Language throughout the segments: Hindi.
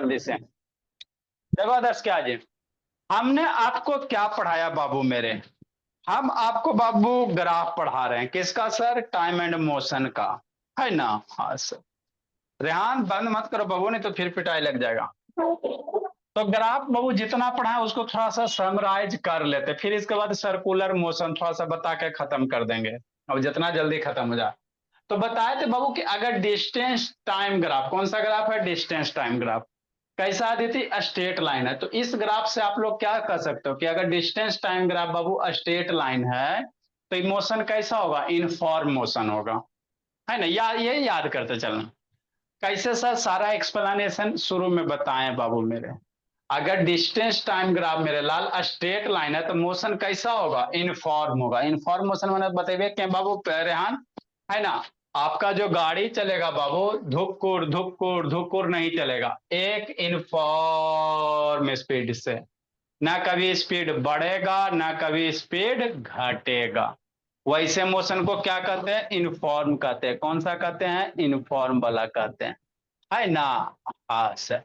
जल्दी से। देखो आदर्श क्या जी, हमने आपको क्या पढ़ाया बाबू मेरे? हम आपको बाबू ग्राफ पढ़ा रहे हैं, किसका सर? टाइम एंड मोशन का, है ना? हाँ सर। रेहान बंद मत करो बाबू, नहीं तो फिर पिटाई लग जाएगा। तो ग्राफ बाबू जितना पढ़ा है उसको थोड़ा सा समराइज कर लेते, फिर इसके बाद सर्कुलर मोशन थोड़ा सा बता के खत्म कर देंगे, अब जितना जल्दी खत्म हो जाए। तो बताए थे बाबू कि अगर डिस्टेंस टाइम ग्राफ, कौन सा ग्राफ है? Distance time graph. कैसा आती थी? स्ट्रेट लाइन है। तो इस ग्राफ से आप लोग क्या कर सकते हो कि अगर डिस्टेंस टाइम ग्राफ बाबू स्ट्रेट लाइन है तो इमोशन कैसा होगा? इनफॉर्म मोशन होगा, है ना? ये याद करते चलना। कैसे सर? सारा एक्सप्लेनेशन शुरू में बताएं बाबू मेरे। अगर डिस्टेंस टाइम ग्राफ मेरे लाल स्ट्रेट लाइन है तो मोशन कैसा होगा? इनफॉर्म होगा। इनफॉर्म मोशन मैंने बताइए क्या बाबू रेहान, है ना? आपका जो गाड़ी चलेगा बाबू, धुक्कुर धुक्कुर धुक्कुर नहीं चलेगा, एक इनफॉर्म स्पीड से। ना कभी स्पीड बढ़ेगा ना कभी स्पीड घटेगा। वैसे मोशन को क्या कहते हैं? इनफॉर्म कहते हैं। कौन सा कहते हैं? इनफॉर्म वाला कहते हैं, है ना? हाँ सर।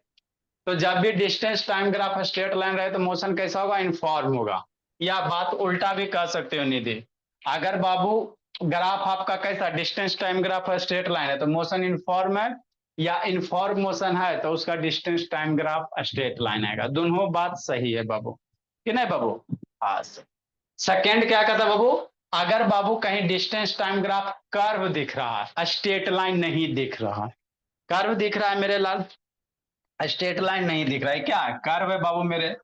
तो जब भी distance time graph straight line रहे तो मोशन कैसा होगा? इनफॉर्म होगा। या बात उल्टा भी कह सकते हो निधि, अगर बाबू ग्राफ आपका कैसा? Distance time graph straight line है तो मोशन इनफॉर्म है, या इनफॉर्म मोशन है तो उसका distance time graph straight line आएगा। दोनों बात सही है बाबू, कि नहीं बाबू? हाँ। सेकेंड क्या कहता है बाबू? अगर बाबू कहीं डिस्टेंस टाइम ग्राफ कर्व दिख रहा है, स्ट्रेट लाइन नहीं दिख रहा है, कर्व दिख रहा है मेरे लाल, स्ट्रेट लाइन नहीं दिख रहा है, क्या कर्व है बाबू मेरे?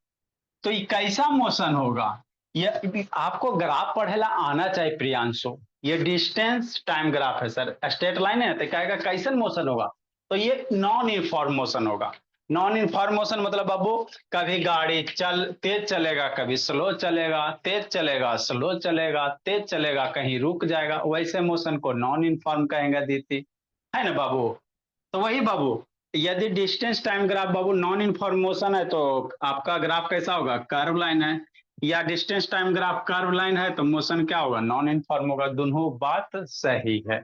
तो ये कैसा मोशन होगा? ये आपको ग्राफ पढ़ेला आना चाहिए प्रियांशु। ये डिस्टेंस टाइम ग्राफ है सर, स्ट्रेट लाइन है तो कहेगा कैसन मोशन होगा? तो ये नॉन इनफॉर्म मोशन होगा। नॉन इनफॉर्म मोशन मतलब बाबू कभी गाड़ी तेज चलेगा, कभी स्लो चलेगा, तेज चलेगा, स्लो चलेगा, तेज चलेगा, कहीं रुक जाएगा, वैसे मोशन को नॉन इनफॉर्म कहेंगे दीदी, है ना बाबू? तो वही बाबू, यदि डिस्टेंस टाइम ग्राफ बाबू नॉन इन्फॉर्मेशन है तो आपका ग्राफ कैसा होगा? कर्व लाइन है। या distance time graph curve line है तो मोशन क्या होगा? नॉन इन्फॉर्म होगा। दोनों बात सही है,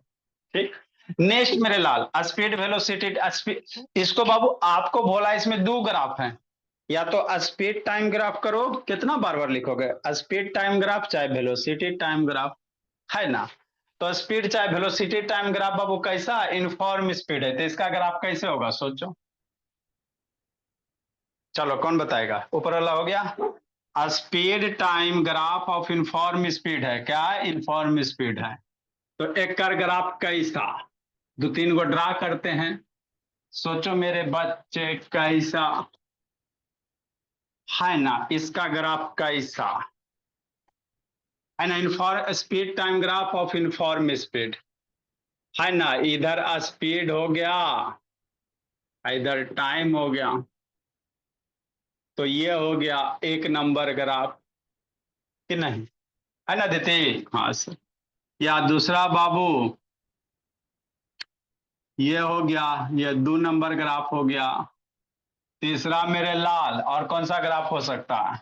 ठीक। नेक्स्ट मेरे लाल, स्पीड वेलोसिटी स्पीड, इसको बाबू आपको बोला इसमें दो ग्राफ हैं, या तो स्पीड टाइम ग्राफ करो, कितना बार बार लिखोगे? स्पीड टाइम ग्राफ चाहे वेलोसिटी टाइम ग्राफ, है ना? तो स्पीड चाहे वेलोसिटी टाइम ग्राफ बाबू कैसा? इनफॉर्म स्पीड है, तो इसका ग्राफ कैसे होगा सोचो। चलो कौन बताएगा? ऊपर वाला हो गया। Speed time graph of inform speed है, क्या है? इनफॉर्म स्पीड है। तो एक कर ग्राफ कैसा? दो तीन गो ड्रा करते हैं, सोचो मेरे बच्चे कैसा, है ना? इसका ग्राफ कैसा, है ना? Inform speed time graph of inform speed, है ना? इधर स्पीड हो गया, इधर टाइम हो गया, तो ये हो गया एक नंबर ग्राफ, कि नहीं? है ना दीदी? हाँ सर। या दूसरा बाबू, ये हो गया, ये दो नंबर ग्राफ हो गया। तीसरा मेरे लाल, और कौन सा ग्राफ हो सकता है?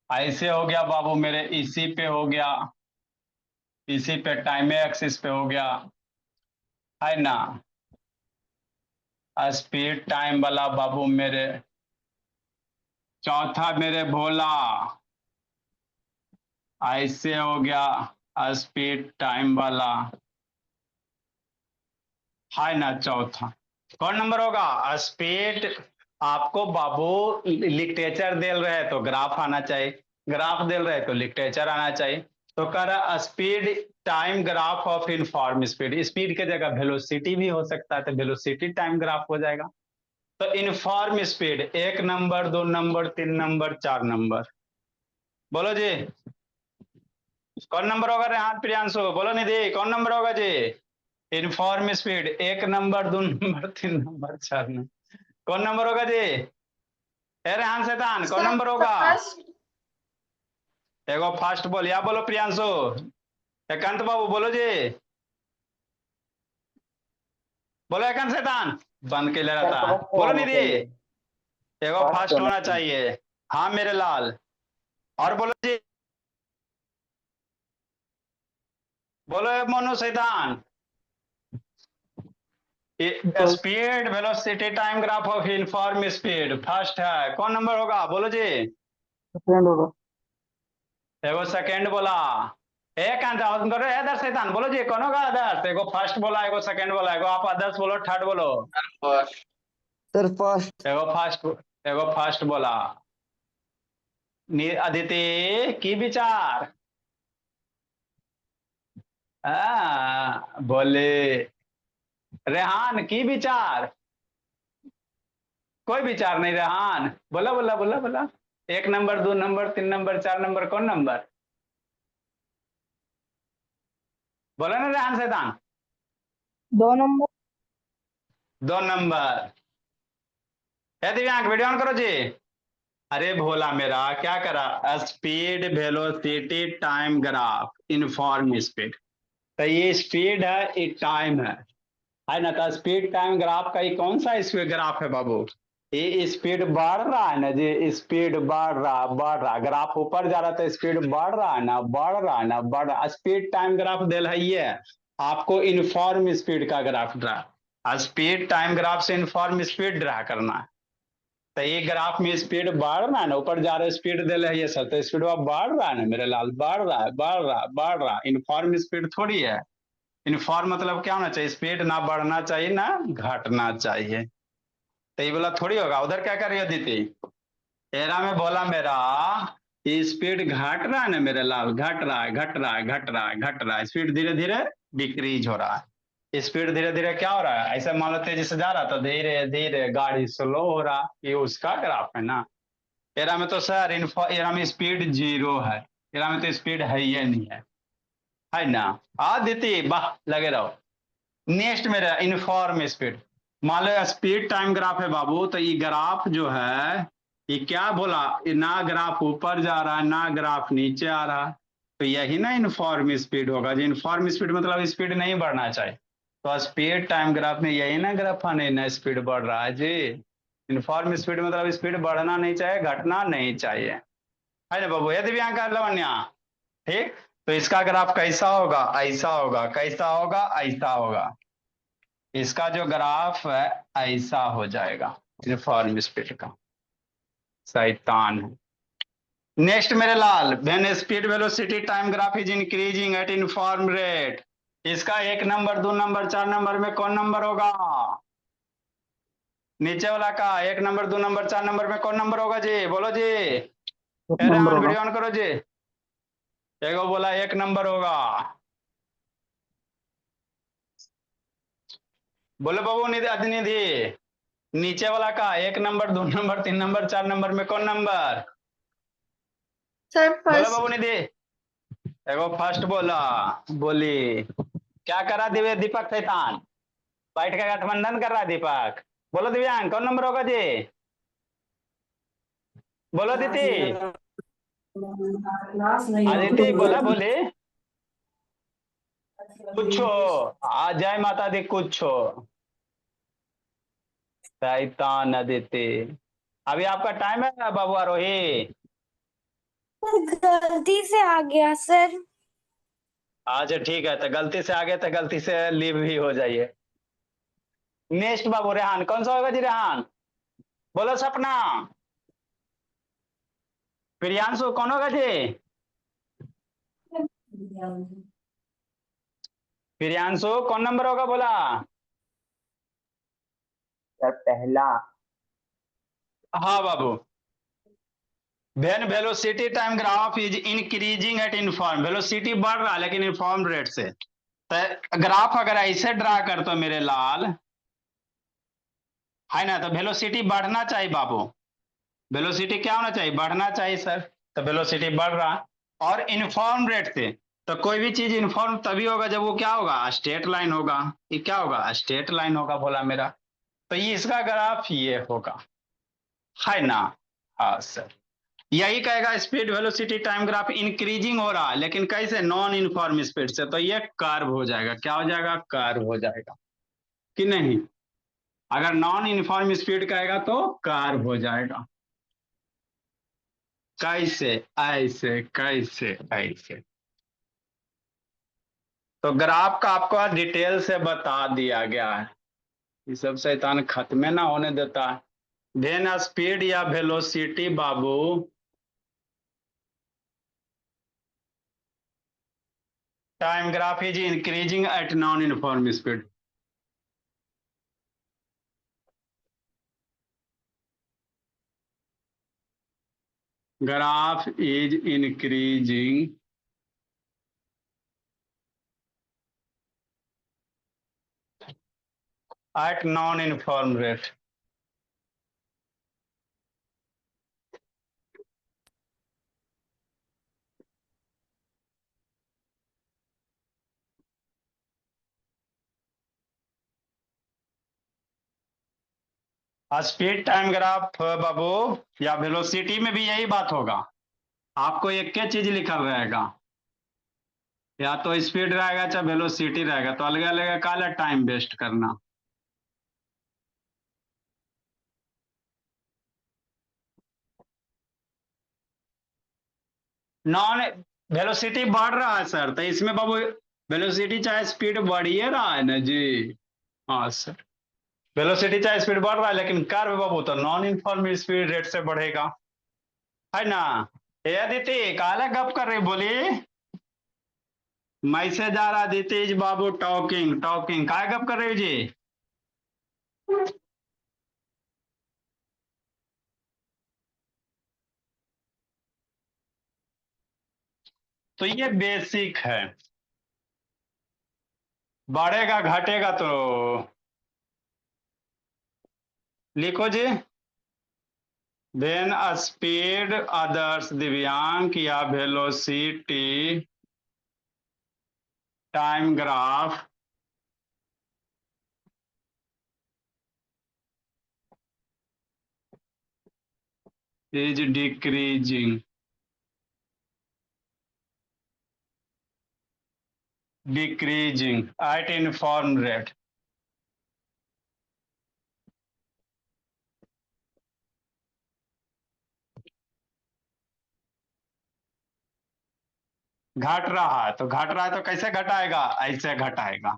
ऐसे हो गया बाबू मेरे, इसी पे हो गया, इसी पे टाइम एक्सिस पे हो गया, है ना? स्पीड टाइम वाला बाबू मेरे। चौथा मेरे भोला, ऐसे हो गया स्पीड टाइम वाला, है ना? चौथा कौन नंबर होगा? स्पीड। आपको बाबू लिटरेचर दे रहे तो ग्राफ आना चाहिए, ग्राफ दे रहे तो लिटरेचर आना चाहिए। तो कह रहा speed time graph of inform speed, speed की जगह वेलोसिटी भी हो सकता है तो वेलोसिटी टाइम ग्राफ हो जाएगा। तो इनफॉर्म स्पीड एक नंबर, दो नंबर, तीन नंबर, चार नंबर, बोलो जी कौन नंबर होगा? रेहान प्रियांशु बोलो निधि, कौन नंबर होगा जी? इनफॉर्म स्पीड एक नंबर, दो नंबर, तीन नंबर, चार नंबर, कौन नंबर होगा जी? ए रेहान शैतान कौन नंबर होगा? फर्स्ट। एगो फास्ट बोल, या बोलो प्रियांशु, एकांत बाबू बोलो जी, बोलो एकांत शैतान, बंद के ले रहता है, फर्स्ट बोलो होना निधि, चाहिए। एगो फर्स्ट फास्ट होना होना चाहिए। चाहिए। हाँ मेरे लाल, और बोलो जी, बोलो मोनू शैतान, speed velocity time graph of uniform speed first है, कौन नंबर होगा बोलो जी। सेकंड होगा। एगो सेकंड बोला, एक आंसर करो इधर शैतान, बोलो जी कौन होगा आदर्श, एगो फर्स्ट बोला एगो सेकंड बोला, एगो आप आदर्श बोलो थर्ड बोलो। फर्स्ट। Sir first. एगो फर्स्ट बोला। अदिति की विचार, बोले रेहान की विचार, कोई विचार नहीं रेहान, बोला बोला बोला बोला। एक नंबर, दो नंबर, तीन नंबर, चार नंबर, कौन नंबर बोला ना रेहान शैतान। 2 नंबर। 2 नंबर है दिव्यांग, वीडियो ऑन करो जी। अरे भोला मेरा क्या करा, speed velocity time graph inform speed, तो ये स्पीड है ये टाइम है ना। तो स्पीड टाइम ग्राफ का ये कौन सा इसमें ग्राफ है बाबू, ये स्पीड बढ़ रहा है ना जी, स्पीड बढ़ रहा, ग्राफ ऊपर जा रहा तो स्पीड बढ़ रहा है ना, बढ़ रहा है ना, बढ़ रहा। स्पीड टाइम ग्राफ दे है ये, आपको इनफॉर्म स्पीड का graph draw, speed time graph से इनफॉर्म स्पीड ड्रा करना है। तो ये ग्राफ में स्पीड बढ़ रहा है ना, ऊपर जा रहा है स्पीड दे रहे ये सब, तो स्पीड बढ़ रहा है ना मेरे लाल, बढ़ रहा है बढ़ रहा है बढ़ रहा है, इनफॉर्म स्पीड थोड़ी है। इनफॉर्म मतलब क्या होना चाहिए, स्पीड ना बढ़ना चाहिए ना घटना चाहिए, तो ये बोला थोड़ी होगा। उधर क्या कर रही है दीदी, एरा में बोला मेरा ये स्पीड घट रहा है ना मेरे लाल, घट रहा है घट रहा है घट रहा है घट रहा है, स्पीड धीरे धीरे डिक्रीज हो रहा है, स्पीड धीरे धीरे क्या हो रहा है, ऐसा मान लो तेजी से जा रहा तो धीरे धीरे गाड़ी स्लो हो रहा, ये उसका ग्राफ है ना। एरा में तो सर एरा में स्पीड 0 है, एरा में तो स्पीड है ही नहीं है ना। दीदी वाह लगे रहो। नेक्स्ट मेरा इनफॉर्म स्पीड, मान लो स्पीड टाइम ग्राफ है बाबू, तो ये ग्राफ जो है ये क्या बोला, ये ना ग्राफ ऊपर जा रहा है ना ग्राफ नीचे आ रहा है, तो यही ना इनफॉर्म स्पीड होगा जी। इनफॉर्म स्पीड मतलब स्पीड नहीं बढ़ना चाहिए, तो स्पीड टाइम ग्राफ में यही ना ग्राफ है, नहीं ना स्पीड बढ़ रहा है जी। इनफॉर्म स्पीड मतलब स्पीड बढ़ना नहीं चाहिए घटना नहीं चाहिए, है ना बाबू, ये दिव्यांका लवन्या ठीक। तो इसका ग्राफ कैसा होगा, ऐसा होगा, कैसा होगा, ऐसा होगा, इसका जो ग्राफ है ऐसा हो जाएगा यूनिफॉर्म स्पीड का, शैतान है। नेक्स्ट मेरे लाल, when speed velocity time graph is increasing at uniform rate, इसका 1 नंबर, 2 नंबर, 4 नंबर में कौन नंबर होगा, नीचे वाला का 1 नंबर, 2 नंबर, 4 नंबर में कौन नंबर होगा जी, बोलो जी। 1 नंबर होगा। वीडियो ऑन करो जी। एगो बोला 1 नंबर होगा, बोलो बाबू निधि निधि, नीचे वाला का 1 नंबर, 2 नंबर, 3 नंबर, 4 नंबर में कौन नंबर, सर बोलो बाबू फर्स्ट। निधि। एगो फर्स्ट बोला, बोली क्या करा दिव्य दीपक शैतान, बैठ के गठबंधन कर रहा है दीपक, बोलो दिव्यांग कौन नंबर होगा जी, बोलो दीदी, आदित्य बोला बोले कुछ हो, जय माता दी कुछ हो, शैतान आदित्य। अभी आपका टाइम है बाबू आरोही, गलती से आ गया सर। अच्छा ठीक है, तो गलती से आगे तो गलती से लीव भी हो जाइए। नेक्स्ट बाबू रेहान, कौन सा होगा जी रेहान, बोलो सपना, प्रियांशु कौन होगा जी, प्रियांशु कौन नंबर होगा बोला, सर पहला। हाँ बाबू। When velocity time graph is increasing at uniform, velocity बढ़ रहा है लेकिन इनफॉर्म रेट से, तो ग्राफ अगर ऐसे ड्रा कर तो मेरे लाल, है ना, तो वेलोसिटी बढ़ना चाहिए बाबू, वेलोसिटी क्या होना चाहिए, बढ़ना चाहिए सर, तो वेलोसिटी बढ़ रहा और इनफॉर्म रेट से, तो कोई भी चीज इनफॉर्म तभी होगा जब वो क्या होगा, स्ट्रेट लाइन होगा, ये क्या होगा स्ट्रेट लाइन होगा बोला मेरा, तो ये इसका ग्राफ ये होगा, है ना। हाँ सर, यही कहेगा speed velocity time graph increasing हो रहा है लेकिन कैसे, नॉन यूनिफॉर्म स्पीड से, तो ये कर्व हो जाएगा, क्या हो जाएगा, कर्व हो जाएगा कि नहीं, अगर नॉन यूनिफॉर्म स्पीड कहेगा तो कर्व हो जाएगा, कैसे, ऐसे कैसे ऐसे। तो ग्राफ का आपको डिटेल से बता दिया गया है, ये सब शैतान खत्मे ना होने देता है। देन स्पीड या वेलोसिटी बाबू time graph is increasing at non uniform speed. Graph is increasing at non-uniform rate. Speed time graph बाबू या वेलोसिटी में भी यही बात होगा। आपको एक के चीज लिखल रहेगा, या तो स्पीड रहेगा चाहे वेलोसिटी रहेगा, तो अलग अलग काला टाइम वेस्ट करना। नॉन वेलोसिटी बढ़ रहा है सर, तो इसमें बाबू वेलोसिटी चाहे स्पीड बढ़िए रहा है ना जी। हाँ सर, वेलोसिटी चाहे स्पीड बढ़ रहा है, लेकिन कर्व बाबू तो नॉन यूनिफॉर्म स्पीड रेट से बढ़ेगा, है ना। ये अदिति काला गप कर रही बोली। मैसेज आ रहा दितेश बाबू टॉकिंग टॉकिंग काय गप कर रहे हो जी। तो ये बेसिक है, बढ़ेगा घटेगा तो लिखो जी। देन स्पीड आदर्श दिव्यांक या velocity time graph is decreasing at uniform rate। घट रहा है तो घट रहा है तो कैसे घटाएगा, ऐसे घटाएगा।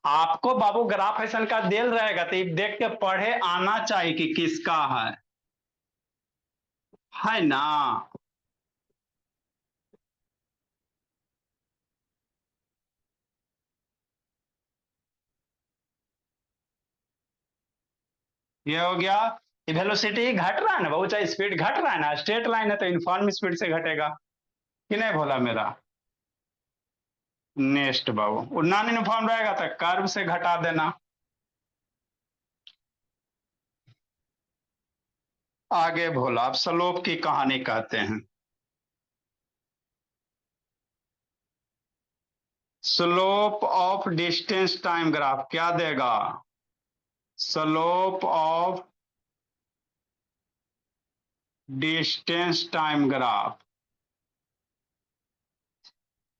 आपको बाबू ग्राफ ऐसा का देल रहेगा तो देख के पढ़े आना चाहिए कि किसका है ना। ये हो गया। वेलोसिटी घट रहा है ना बाबू, चाहे स्पीड घट रहा है ना, स्ट्रेट लाइन है तो यूनिफॉर्म स्पीड से घटेगा कि नहीं बोला मेरा। नेक्स्ट बाबू नॉन यूनिफॉर्म रहेगा तो कर्व से घटा देना। आगे भोला आप स्लोप की कहानी कहते हैं। Slope of distance time graph क्या देगा, slope of distance time graph.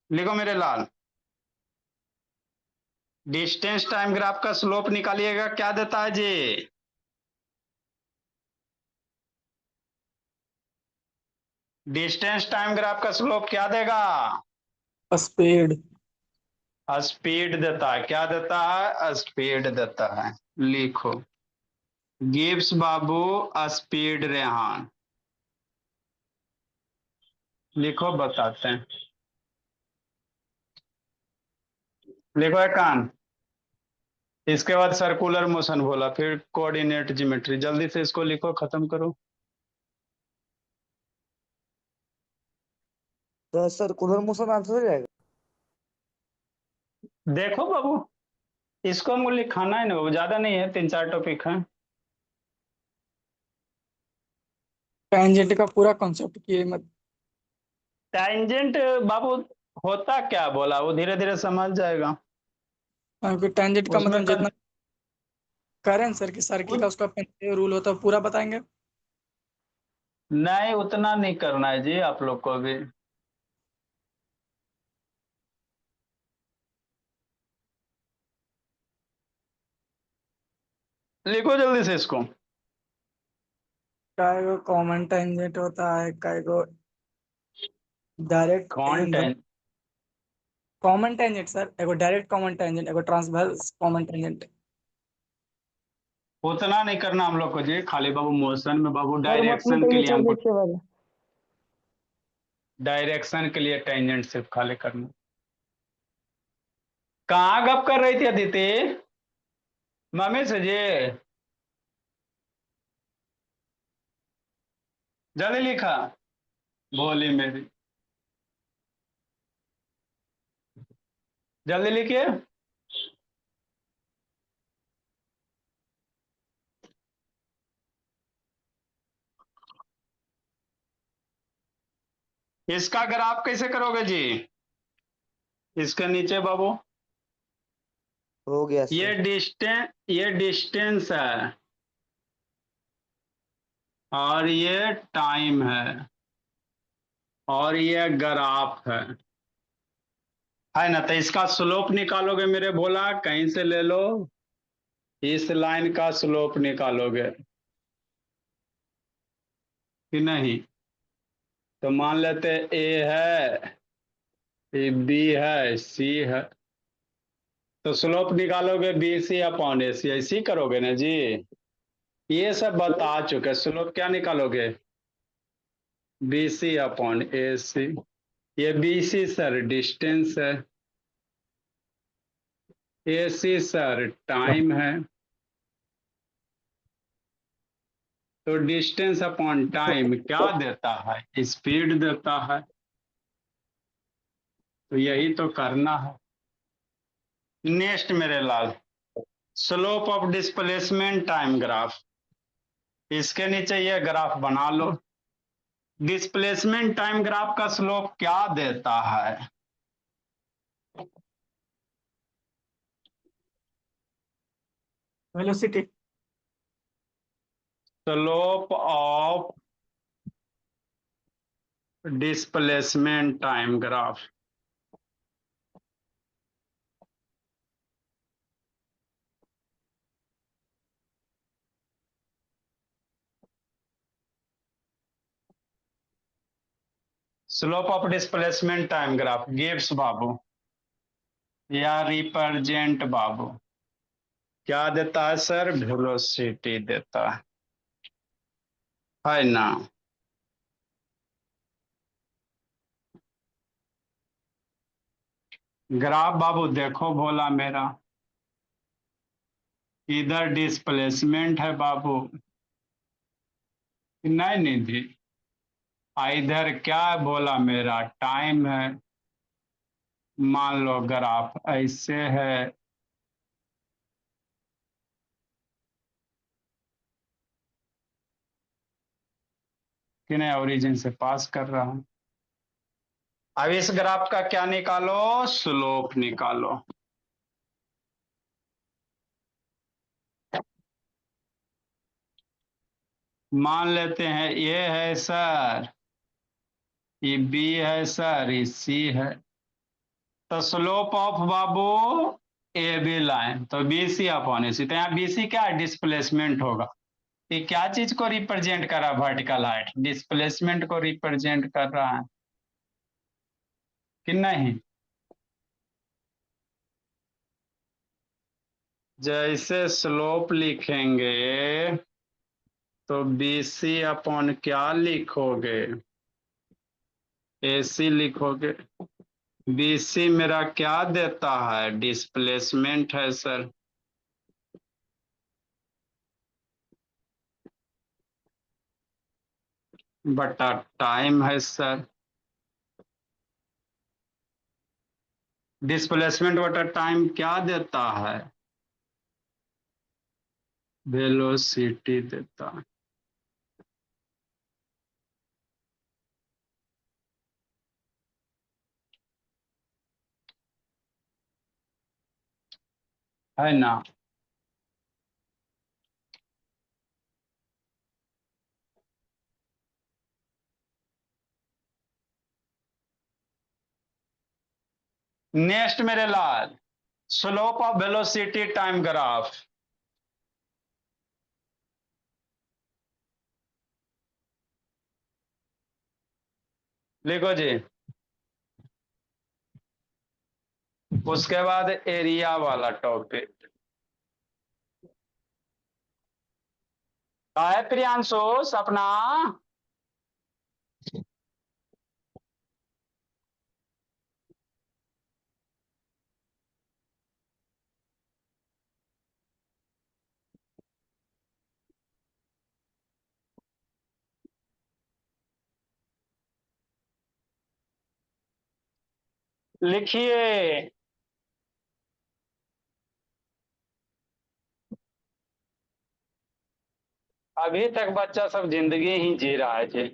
लिखो मेरे लाल, डिस्टेंस टाइम ग्राफ का स्लोप निकालिएगा, क्या देता है जी। डिस्टेंस टाइम ग्राफ का स्लोप क्या देगा, स्पीड। स्पीड देता है। क्या देता है, स्पीड देता है। लिखो गिब्स बाबू स्पीड रेहान। लिखो बताते हैं। लिखो है कान, इसके बाद सर्कुलर मोशन बोला, फिर कोऑर्डिनेट ज्योमेट्री। जल्दी से इसको लिखो, खत्म करो। तो सर्कुलर मोशन आंसर हो जाएगा। देखो बाबू इसको हमको लिखाना है ना बाबू, ज्यादा नहीं है, 3-4 टॉपिक है। टेंजेंट का पूरा कॉन्सेप्ट किए मत। टेंजेंट बाबू होता क्या बोला, वो धीरे धीरे समझ जाएगा। क्योंकि टेंजेंट का उसमें मतलब जितना करें सर की सर्किल का उसका रूल होता है पूरा बताएंगे। नहीं उतना नहीं करना है जी आप लोग को भी। लिखो जल्दी से इसको। काय को कॉमन टेंजेंट होता है, काय को डायरेक्ट कौन एंगल। टें कॉमन टेंजेंट सर, एगो डायरेक्ट कॉमन टेंजेंट, एगो ट्रांसवर्स कॉमन टेंजेंट। उतना नहीं करना हम लोग को जी, खाली बाबू मोशन में बाबू सर डायरेक्शन के लिए सर हमको देखिए वाला डायरेक्शन के लिए टेंजेंट सिर्फ खाली करना। कहाँ गप कर रही थी अदिति? मम्मी से जी जल्दी लिखा, भोली मेरी, जल्दी लिखिए। इसका ग्राफ कैसे करोगे जी? इसके नीचे बाबू हो गया ये सर। डिस्टेंस है और ये टाइम है और ये ग्राफ है ना? तो इसका स्लोप निकालोगे मेरे भोला, कहीं से ले लो, इस लाइन का स्लोप निकालोगे कि नहीं? तो मान लेते ए है, ये बी है, सी है, तो स्लोप निकालोगे बी सी अपॉन ए सी, ऐसे ही करोगे ना जी? ये सब बता चुके। स्लोप क्या निकालोगे? बी सी अपॉन ए सी। ये बी सी सर डिस्टेंस है, ए सी सर टाइम है, तो डिस्टेंस अपॉन टाइम क्या देता है? स्पीड देता है। तो यही तो करना है। नेक्स्ट मेरे लाल, slope of displacement time graph. इसके नीचे ये ग्राफ बना लो। डिस्प्लेसमेंट टाइम ग्राफ का स्लोप क्या देता है? Velocity. Slope of displacement time graph. Slope of displacement time graph gives बाबू या रिप्रेजेंट बाबू क्या देता है सर? वेलोसिटी देता है ना? ग्राफ बाबू देखो भोला मेरा, इधर डिस्प्लेसमेंट है बाबू, नहीं निधि, इधर क्या है बोला मेरा? टाइम है। मान लो ग्राफ ऐसे है, कि नहीं ओरिजिन से पास कर रहा हूं। अब इस ग्राफ का क्या निकालो? स्लोप निकालो। मान लेते हैं ये है सर, ये बी है सर, ये सी है, तो स्लोप ऑफ बाबू ए बी लाइन, तो B C upon A C. तो यहाँ बी सी क्या है? डिस्प्लेसमेंट होगा। ये क्या चीज को रिप्रेजेंट कर रहा है? वर्टिकल हाइट डिस्प्लेसमेंट को रिप्रेजेंट कर रहा है कि नहीं? जैसे स्लोप लिखेंगे तो बी सी अपॉन क्या लिखोगे? ए सी लिखोगे। बी सी मेरा क्या देता है? डिस्प्लेसमेंट है सर, बटा टाइम है सर। डिस्प्लेसमेंट बटा टाइम क्या देता है? वेलोसिटी देता है ना? नेक्स्ट मेरे लाल, slope of velocity time graph. लिखो जी, उसके बाद एरिया वाला टॉपिक का है प्रियांशु सपना। लिखिए। अभी तक बच्चा सब जिंदगी ही जी रहा है जी।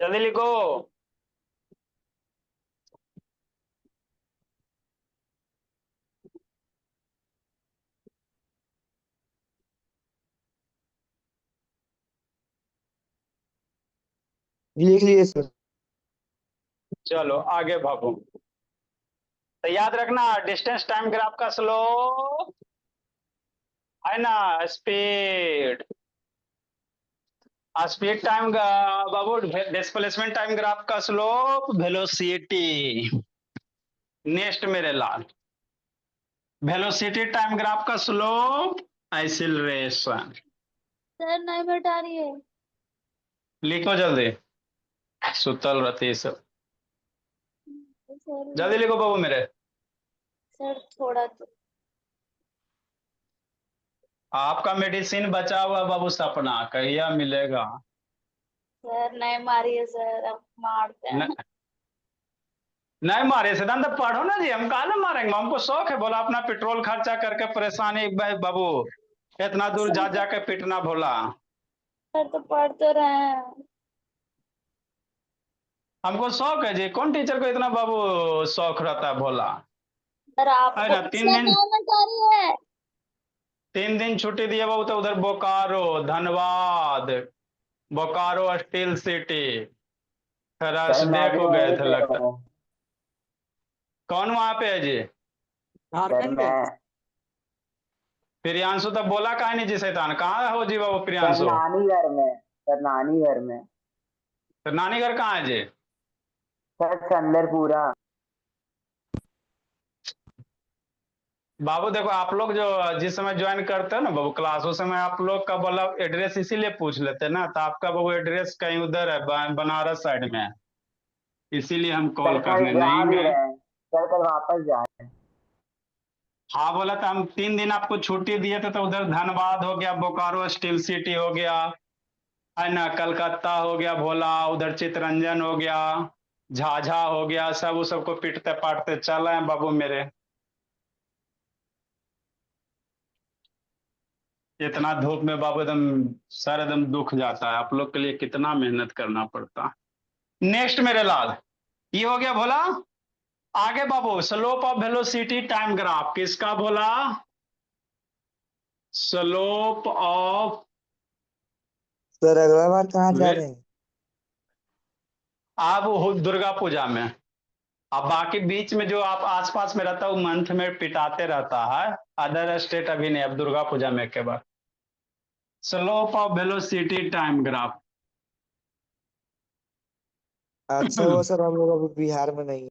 जल्दी लिखो। लिख लिए सर। चलो आगे भागो। तो याद रखना डिस्टेंस टाइम ग्राफ का स्लोप है ना स्पीड। स्पीड टाइम बाबू डिस्प्लेसमेंट टाइम ग्राफ का स्लोप वेलोसिटी। नेक्स्ट मेरे लाल वेलोसिटी टाइम ग्राफ का स्लोप एक्सीलरेशन। सर नहीं बता रही है। लिखो जल्दी सुतल रहती सब। सर जल्दी लिखो बाबू मेरे। सर थोड़ा तो। आपका मेडिसिन बचा हुआ बाबू सपना कहिया मिलेगा। सर नहीं मारिए सर, अब मारते न, हैं। नहीं मारे सिद्धांत पढ़ो ना जी हम कहा ना मारेंगे हमको शौक है बोला अपना पेट्रोल खर्चा करके परेशानी बाबू इतना दूर जा जाके पिटना भोला। सर तो पढ़ तो रहे हैं। हमको शौक है जी कौन टीचर को इतना बाबू शौक रहता है भोला। सर है आपको ना सर नहीं बता रही है। 3 दिन छुट्टी दिए बाबू तो उधर Bokaro Dhanbad Bokaro steel city sir मैं थर्सडे भी को गए वहीं थे पे लगता। हूँ। कौन वहां पे है जी। सर झारखंड पे। मैं प्रियांशु तो बोला कहा नहीं जी शैतान कहाँ हो जी बाबू सर प्रियांशु। नानी घर में। सर नानी घर में। तो नानी घर कहाँ है जी। सर संदरपुरा। बाबू देखो आप लोग जो जिस समय ज्वाइन करते हो ना बाबू क्लास उस समय आप लोग का बोला एड्रेस इसीलिए पूछ लेते हैं ना तो आपका बाबू एड्रेस कहीं उधर है बनारस साइड में है इसीलिए हम सर कॉल कल करने जा नहीं भी गए। रहे हैं। सर कल वापस जा रहे हैं। हाँ बोला था हम 3 दिन आपको छुट्टी दिए थे तो उधर धनबाद हो गया बोकारो स्टील सिटी हो गया है ना कलकत्ता हो गया भोला उधर चितरंजन हो गया झाझा हो गया सब उस सबको पीटते पाटते चल रहे हैं बाबू मेरे। इतना धूप में बाबू एकदम सर एकदम दुख जाता है आप लोग के लिए कितना मेहनत करना पड़ता है। नेक्स्ट मेरे लाल ये हो गया भोला। आगे बाबू slope of velocity time graph किसका बोला स्लोप ऑफ सर अगला बार कहाँ जा रहे हैं? अब दुर्गा पूजा में। अब बाकी बीच में जो आप आसपास में रहता है वो मंथ में पिटाते रहता है अदर स्टेट अभी नहीं अब दुर्गा पूजा में के बाद slope of velocity time graph. अच्छा हुआ सर हम लोग अभी बिहार में नहीं है।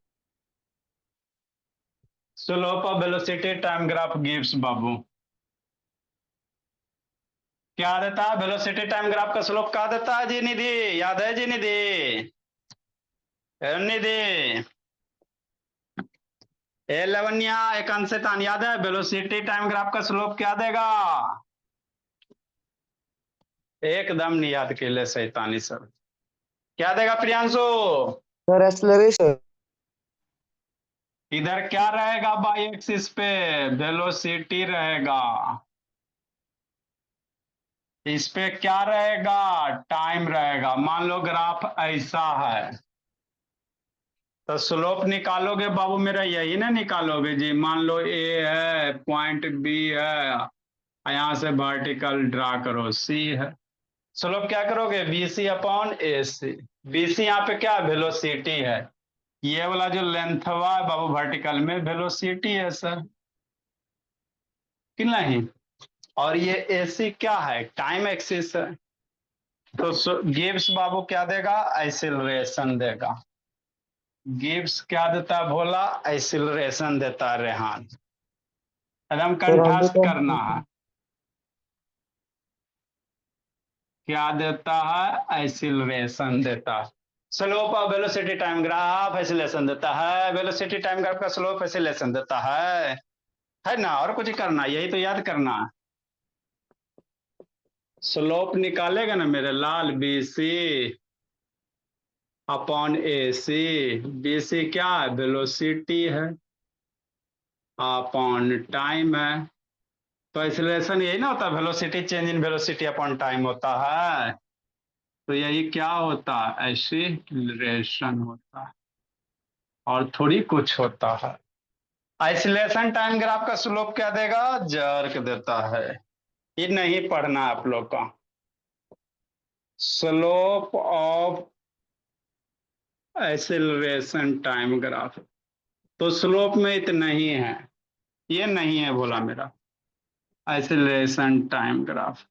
Slope of velocity time graph gives बाबू क्या देता है वेलोसिटी टाइम ग्राफ का स्लोप क्या देता है जी निधि याद है जी निधि निधि ए लवन्या एक अंशतान याद है वेलोसिटी टाइम ग्राफ का स्लोप क्या देगा एकदम नहीं याद के लिए शैतानी सब क्या देगा प्रियांशु। Sir acceleration. इधर क्या रहेगा बाई एक्सिस पे वेलोसिटी रहेगा इस पे क्या रहेगा टाइम रहेगा मान लो ग्राफ ऐसा है तो स्लोप निकालोगे बाबू मेरा यही ना निकालोगे जी मान लो ए है पॉइंट बी है यहां से वर्टिकल ड्रा करो सी है स्लोप क्या करोगे BC upon A C BC यहाँ पे क्या वेलोसिटी है ये वाला जो लेंथ हुआ है बाबू वर्टिकल में वेलोसिटी है सर कि नहीं। और ये AC क्या है, टाइम एक्सिस है। तो गिब्स बाबू क्या देगा, एक्सिलरेशन देगा। गिब्स क्या देता है भोला, एक्सिलरेशन देता है रेहान। एकदम सर हम भी कंठस्थ तो करना है। क्या देता है, एक्सिलरेशन देता है। Slope of velocity time graph acceleration देता है, वेलोसिटी टाइम ग्राफ का स्लोप एक्सिलेशन देता है ना। और कुछ करना, यही तो याद करना है। स्लोप निकालेगा ना मेरे लाल, BC अपॉन AC। BC क्या है, वेलोसिटी है, अपॉन टाइम है। तो एक्सिलरेशन यही ना होता है, velocity change in velocity upon time होता है। तो यही क्या होता है, एक्सिलरेशन होता है, और थोड़ी कुछ होता है। आइसोलेशन टाइम ग्राफ का स्लोप क्या देगा, जर्क देता है। ये नहीं पढ़ना आप लोग का। Slope of acceleration time graph, तो स्लोप में इतना ही है, ये नहीं है बोला मेरा एक्सेलरेशन टाइम ग्राफ।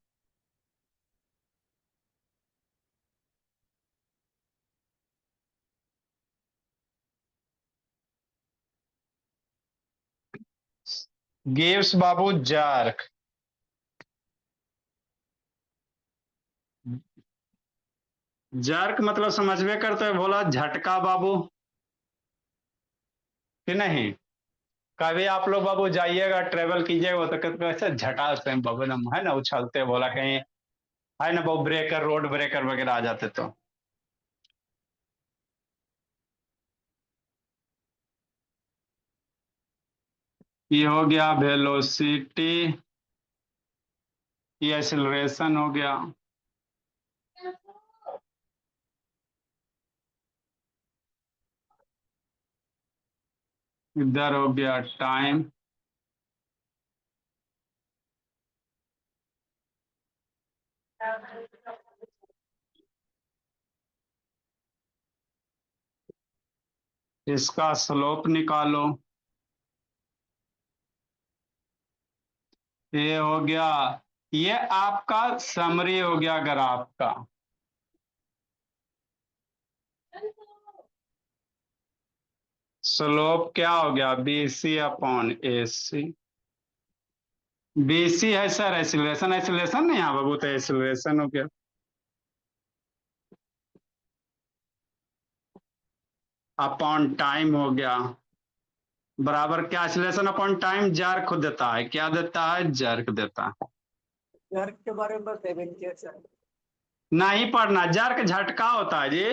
गिव्स बाबू जर्क, जर्क मतलब समझबे करते हैं भोला, झटका बाबू, कि नहीं। कभी आप लोग बाबू जाइएगा, ट्रेवल कीजिएगा तो कैसे झटा से बाबू एकदम है ना, उछलते बोला कहीं, है ना वो ब्रेकर, रोड ब्रेकर वगैरह आ जाते तो। ये हो गया वेलोसिटी, ये एक्सिलरेशन हो गया। इधर हो गया टाइम। इसका स्लोप निकालो। ये हो गया, ये आपका समरी हो गया ग्राफ का। स्लोप क्या हो गया, BC अपॉन AC। BC है सर एक्सिलरेशन, एक्सिलरेशन नहीं यहाँ बाबू, तो एक्सिलरेशन हो गया, अपॉन टाइम हो गया, बराबर क्या, एक्सिलरेशन अपॉन टाइम जर्क देता है, क्या देता है, जर्क देता है। जर्क के बारे में बताइए सर। नहीं पढ़ना, जर्क झटका होता है जी।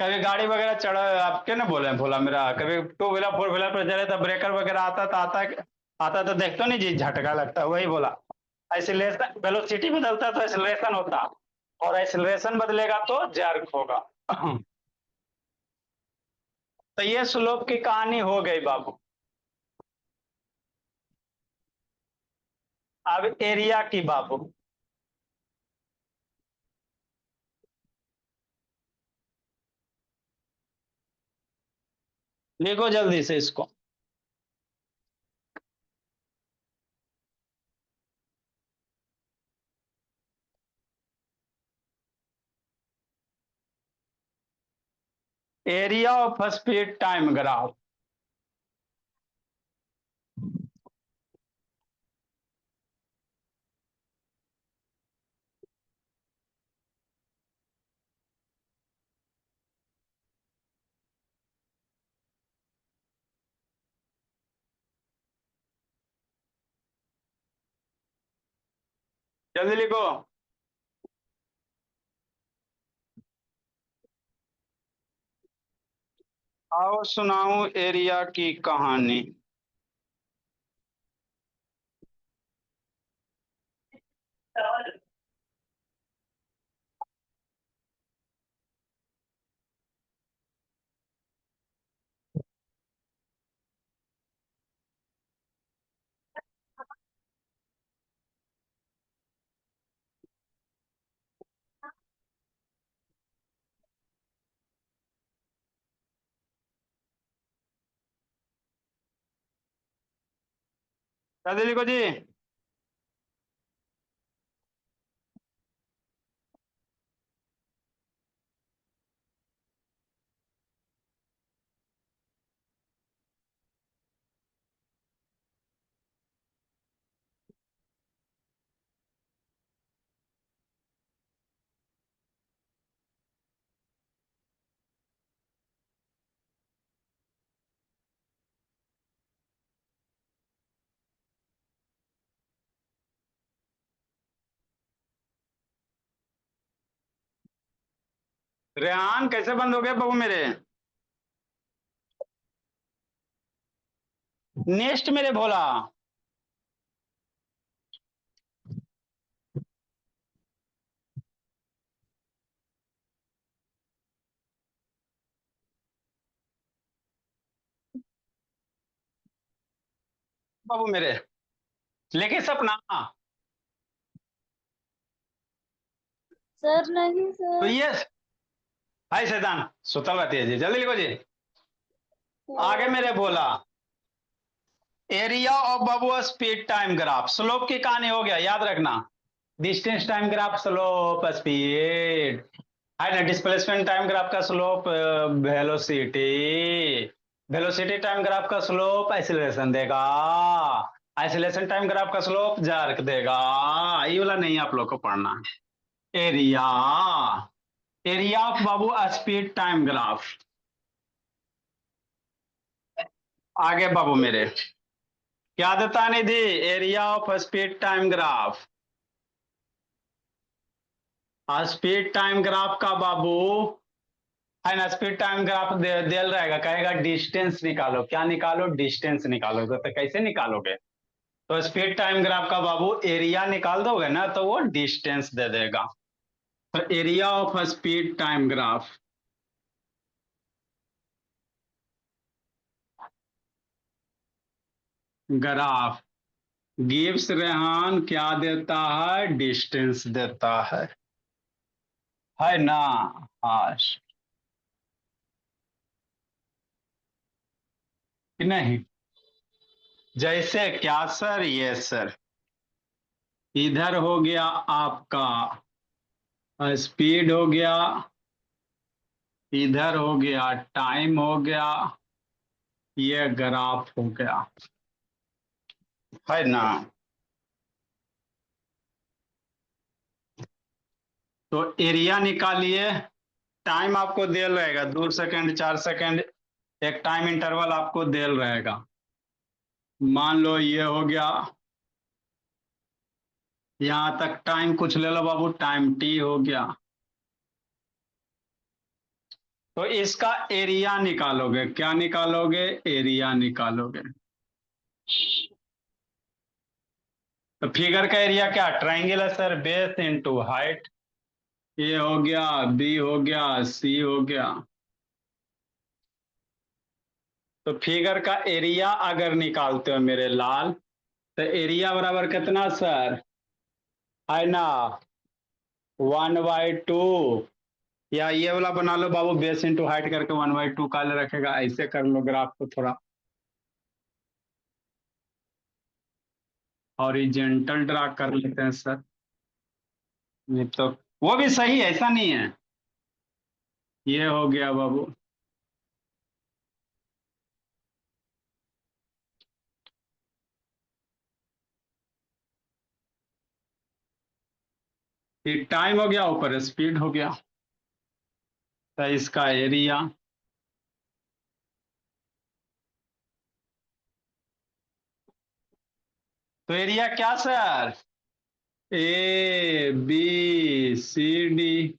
कभी गाड़ी वगैरह चढ़ा, आपके ना बोले भोला मेरा, कभी टू व्हीलर फोर व्हीलर पर चले तो ब्रेकर वगैरह आता तो आता तो देखते नहीं जी, झटका लगता है, वही बोला। एक्सीलरेशन वेलोसिटी बदलता है तो एक्सीलरेशन होता, और एक्सीलरेशन बदलेगा तो जर्क होगा। तो ये स्लोप की कहानी हो गई बाबू। अब एरिया की बाबू, लिखो जल्दी से इसको। Area of speed time graph. जल्दी लिखो। आओ सुनाऊं एरिया की कहानी। जल्दी लिखो जी। रेहान कैसे बंद हो गए बाबू मेरे? नेक्स्ट मेरे भोला। बाबू मेरे लेके सपना। सर नहीं तो सर। ये हाय शैतान सुतल रहती है जी, जल्दी लिखो जी। आगे मेरे बोला एरिया ऑफ बाबू स्पीड टाइम ग्राफ, स्लोप की कहानी हो गया, याद रखना। Distance time graph slope speed है ना, डिस्प्लेसमेंट टाइम ग्राफ का slope velocity, velocity time graph का स्लोप एक्सीलरेशन देगा, एक्सीलरेशन टाइम ग्राफ का स्लोप जर्क देगा। ये वाला नहीं आप लोग को पढ़ना है। एरिया, एरिया ऑफ बाबू स्पीड टाइम ग्राफ। आगे बाबू मेरे क्या देता है Nidhi? Area of speed time graph. Speed time graph का बाबू है ना, स्पीड टाइम ग्राफ दिल रहेगा, कहेगा डिस्टेंस निकालो, क्या निकालो? डिस्टेंस निकालो। तो कैसे निकालोगे? तो स्पीड टाइम ग्राफ का बाबू एरिया निकाल दोगे ना तो वो डिस्टेंस दे देगा। तो area of speed time graph, graph gives Rehan क्या देता है? डिस्टेंस देता है ना। हाँ कि नहीं? जैसे क्या सर? ये सर इधर हो गया आपका स्पीड हो गया, इधर हो गया टाइम हो गया, ये ग्राफ हो गया, है ना। तो एरिया निकालिए, टाइम आपको दिल रहेगा 2 सेकंड 4 सेकंड, एक टाइम इंटरवल आपको दिल रहेगा। मान लो ये हो गया, यहां तक टाइम कुछ ले लो बाबू, टाइम टी हो गया। तो इसका एरिया निकालोगे, क्या निकालोगे? एरिया निकालोगे। तो फिगर का एरिया क्या? ट्राइंगल है सर, बेस इंटू हाइट। ए हो गया, बी हो गया, सी हो गया। तो फिगर का एरिया अगर निकालते हो मेरे लाल, तो एरिया बराबर कितना सर? है ना 1/2, या ये वाला बना लो बाबू, बेस इंटू हाइट करके 1/2 काले रखेगा, ऐसे कर लो ग्राफ को थोड़ा हॉरिजेंटल ड्रा कर लेते हैं सर। नहीं तो वो भी सही है, ऐसा नहीं है। ये हो गया बाबू, ये टाइम हो गया, ऊपर स्पीड हो गया। तो इसका एरिया, तो एरिया क्या sir? A B C D.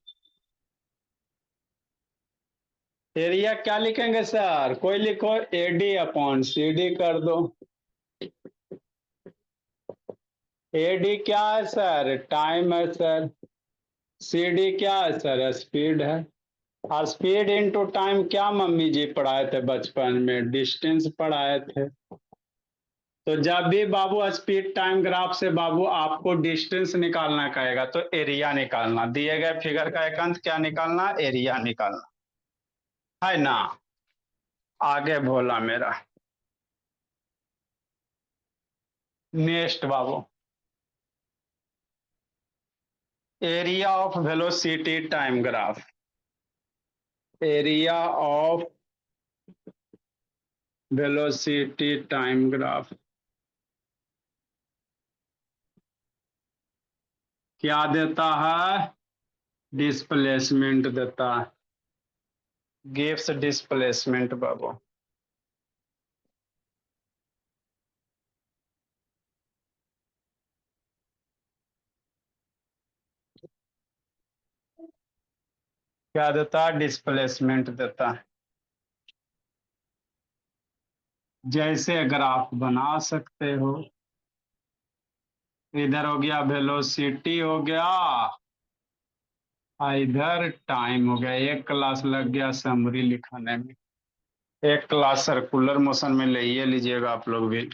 Area क्या लिखेंगे सर? कोई लिखो एडी अपॉन सी डी कर दो। एडी क्या है सर? टाइम है सर। सी डी क्या है सर? स्पीड है। और स्पीड इंटू टाइम क्या मम्मी जी पढ़ाए थे बचपन में? डिस्टेंस पढ़ाए थे। तो जब भी बाबू स्पीड टाइम ग्राफ से बाबू आपको डिस्टेंस निकालना कहेगा तो एरिया निकालना, दिए गए फिगर का एक अंत क्या निकालना? एरिया निकालना, है ना। आगे बोला मेरा next Babu, area of velocity time graph, area of velocity time graph क्या देता है? डिस्प्लेसमेंट देता है, गिव्स डिस्प्लेसमेंट बाबू। क्या देता है? डिस्प्लेसमेंट देता है। जैसे ग्राफ बना सकते हो, इधर हो गया वेलोसिटी हो गया, इधर टाइम हो गया। एक क्लास लग गया समरी लिखने में, एक क्लास सर्कुलर मोशन में ले ही लीजिएगा आप लोग भी।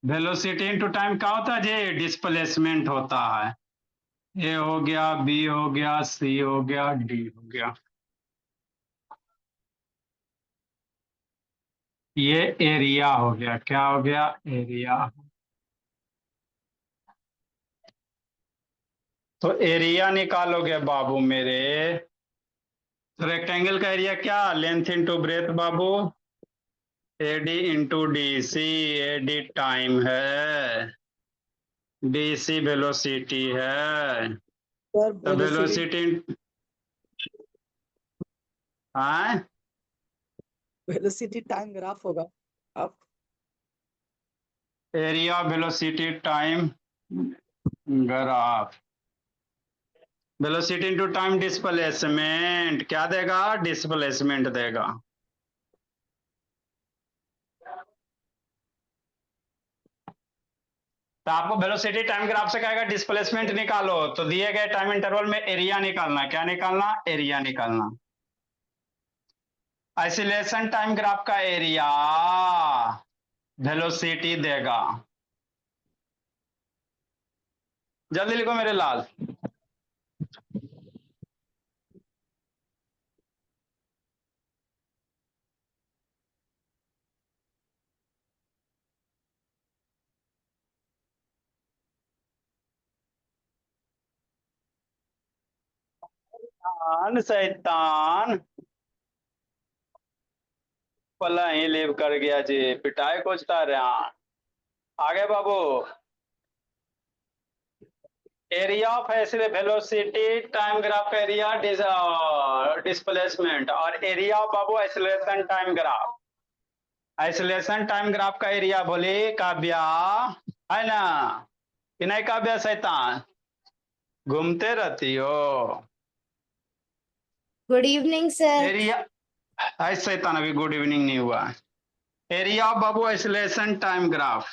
वेलोसिटी इनटू टाइम क्या होता है जी? डिस्प्लेसमेंट होता है। ए हो गया, बी हो गया, सी हो गया, डी हो गया। ये एरिया हो गया। क्या हो गया? एरिया। तो एरिया निकालोगे बाबू मेरे, तो रेक्टेंगल का एरिया क्या? लेंथ इंटू ब्रेथ बाबू, AD into D C. AD time है, डीसी वेलोसिटी है। सर तो वेलोसिटी वेलोसिटी हाँ, वेलोसिटी टाइम ग्राफ होगा आप। Area velocity time graph. Velocity into time displacement क्या देगा? डिस्प्लेसमेंट देगा। तो आपको वेलोसिटी टाइम ग्राफ से कहेगा डिस्प्लेसमेंट निकालो, तो दिए गए टाइम इंटरवल में एरिया निकालना। क्या निकालना? एरिया निकालना। आइसोलेशन टाइम ग्राफ का एरिया वेलोसिटी देगा। जल्दी लिखो मेरे लाल। शैतान पला ही लीव कर गया जी, पिटाई खोजता रहा। आगे बाबू, area of velocity time graph का एरिया डिस्प्लेसमेंट, और एरिया ऑफ बाबू acceleration time graph. Acceleration time graph का एरिया बोली काव्या, है ना कि नहीं काव्या? शैतान घूमते रहती हो। Good evening sir. एरिया, ऐसे शैतान अभी गुड इवनिंग नहीं हुआ। एरिया ऑफ बाबू आइसोलेशन टाइम ग्राफ।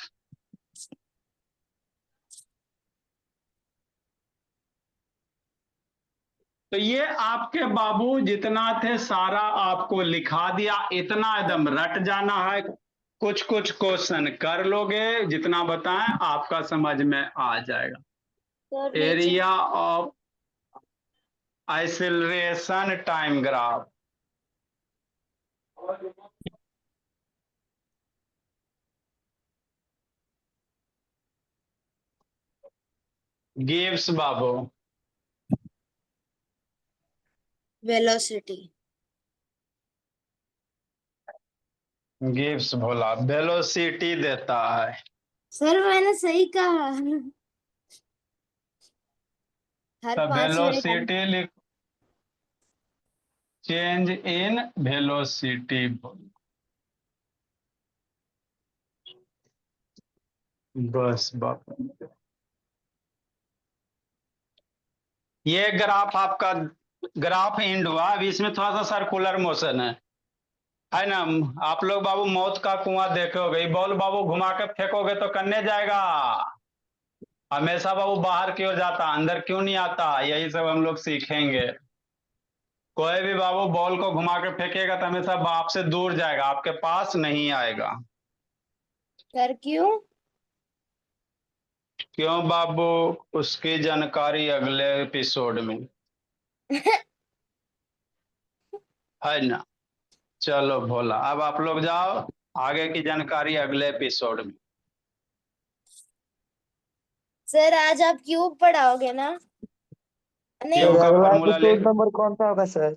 तो ये आपके बाबू जितना थे सारा आपको लिखा दिया, इतना एकदम रट जाना है। कुछ कुछ क्वेश्चन कर लोगे, जितना बताएं आपका समझ में आ जाएगा। सर नीचे area of isolation time graph. Gives Babu, velocity. Gives Bhola velocity देता है। सर मैंने सही कहा। हर तो 5 मिनट हम वेलोसिटी लिख, चेंज इन वेलोसिटी। बस बाबू, ये ग्राफ आपका ग्राफ एंड हुआ। अभी इसमें थोड़ा सा सर्कुलर मोशन है ना? आप लोग बाबू मौत का कुआं देखोगे, बॉल बाबू घुमा के फेंकोगे तो करने जाएगा, हमेशा बाबू बाहर की ओर जाता, अंदर क्यों नहीं आता? यही सब हम लोग सीखेंगे। कोई भी बाबू बॉल को घुमा के फेंकेगा तो हमेशा बाप से दूर जाएगा, आपके पास नहीं आएगा। सर क्यों? क्यों बाबू? उसकी जानकारी अगले एपिसोड में, है ना? चलो भोला, अब आप लोग जाओ, आगे की जानकारी अगले एपिसोड में। सर आज आप क्यूब पढ़ाओगे ना? नहीं क्यूब का अगला फॉर्मूला एपिसोड लिख, नंबर कौन सा होगा सर?